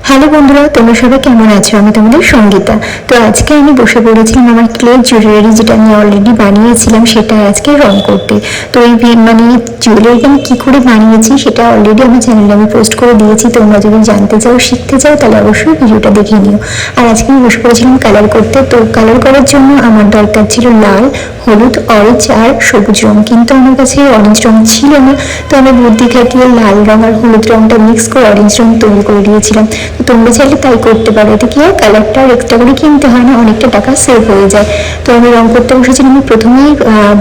Hello বন্ধুরা, তোমরা সবাই কেমন আছো? আমি তোমাদের সঙ্গীতা। তো আজকে আমি বসে পড়েছিলাম আমার ক্লে জুয়েলারি, যেটা আমি অলরেডি বানিয়েছিলাম সেটা আজকে রং করতে। তো এই মানে জুয়েলারিটা আমি কী করে বানিয়েছি সেটা অলরেডি আমার চ্যানেলে আমি পোস্ট করে দিয়েছি। তোমরা যদি জানতে চাও, শিখতে চাও, তাহলে অবশ্যই ভিডিওটা দেখে নিও। আর আজকে আমি বসে পড়েছিলাম কালার করতে। তো কালার করার জন্য আমার দরকার ছিল লাল, হলুদ, অরেঞ্জ আর সবুজ রং, কিন্তু আমার কাছে অরেঞ্জ রং ছিল না। তো আমি বুদ্ধি খাটিয়ে লাল রং আর হলুদ রংটা মিক্স করে অরেঞ্জ রং তৈরি করে দিয়েছিলাম। তো তোমরা চাইলে তাই করতে পারো, এতে কি হয় কালারটা আর এক্সট্রা করে কিনতে হয় না, অনেকটা টাকা সেভ হয়ে যায়। তো আমি রং করতে বসেছিলাম। আমি প্রথমেই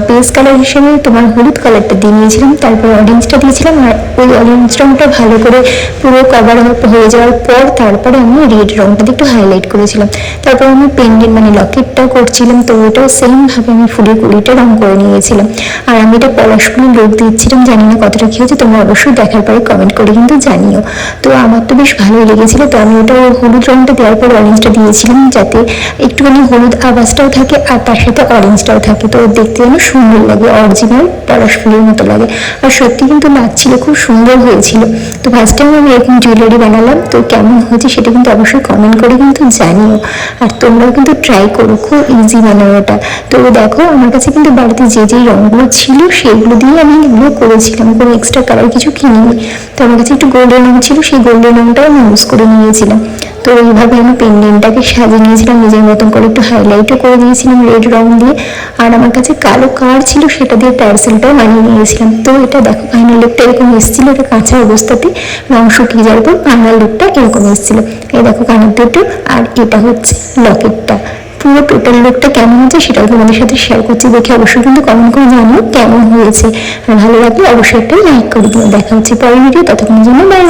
বেস কালার হিসেবে তোমার হলুদ কালারটা দিয়ে নিয়েছিলাম, তারপর অরেঞ্জটা দিয়েছিলাম। আর ওই অরেঞ্জ রংটা ভালো করে পুরো কভার হয়ে যাওয়ার পর তারপরে আমি রেড রংটা একটু হাইলাইট করেছিলাম। তারপর আমি পেন্ডেন্ট মানে লকেটটাও করছিলাম। তো ওটাও সেমভাবে আমি ফুলের কুড়িটা রং করে নিয়েছিলাম। আর আমি এটা পলাশফুলের লুক দিচ্ছিলাম, জানি না কতটা কী হয়েছে, তোমরা অবশ্যই দেখার পরে কমেন্ট করে কিন্তু জানিও। তো আমার তো বেশ ভালোই লেগেছিলো। তো আমি ওটা হলুদ রংটা দেওয়ার পর অরেঞ্জটা দিয়েছিলাম, যাতে একটুখানি হলুদ আভাসটাও থাকে আর তার সাথে অরেঞ্জটাও থাকে। তো দেখতে যেন সুন্দর লাগে, অরিজিনাল পলাশ ফুলের মতো লাগে। আর সত্যি কিন্তু লাগছিল, খুব সুন্দর হয়েছিল। তো ফার্স্ট টাইম আমি এরকম জুয়েলারি বানালাম। তো কেমন হয়েছে সেটা কিন্তু অবশ্যই কমেন্ট করে কিন্তু জানিও। আর তোমরাও কিন্তু ট্রাই করো, খুব ইজি বানানোটা। তো দেখো, আমার কাছে কিন্তু বাড়িতে যে যেই রঙগুলো ছিল সেগুলো দিয়ে আমি এগুলো করেছিলাম, কোনো এক্সট্রা কালার কিছু কিনিনি। তো আমার কাছে একটু গোল্ডেন রং ছিল, সেই গোল্ডেন রংটাও আমি ইউজ করে নিয়েছিলাম। তো এইভাবে আমি পেন্ডেন্টটাকে সাজিয়ে নিয়েছিলাম, নিজের মতন করে একটু হাইলাইটও করে দিয়েছিলাম রেড রং দিয়ে। আর আমার কাছে কালো কার ছিল, সেটা দিয়ে টার্সেলটাও বানিয়ে নিয়েছিলাম। তো এটা দেখো, ফাইনাল লুকটা এরকম এসেছিল। এটা কাঁচা অবস্থাতে রং শুকিয়ে যাওয়ার পর ফাইনাল লুকটা এরকম এসেছিল। এই দেখো কানের দুটো, আর এটা হচ্ছে লকেটটা। পুরো টোটাল লুকটা কেমন হয়েছে সেটাও তোমাদের সাথে শেয়ার করছি। দেখে অবশ্যই কিন্তু কমেন্ট করে জানিও কেমন হয়েছে। আর ভালো লাগলে অবশ্যই একটা লাইক করে দিও। দেখা হচ্ছে পরের ভিডিও, ততক্ষণের জন্য বাই।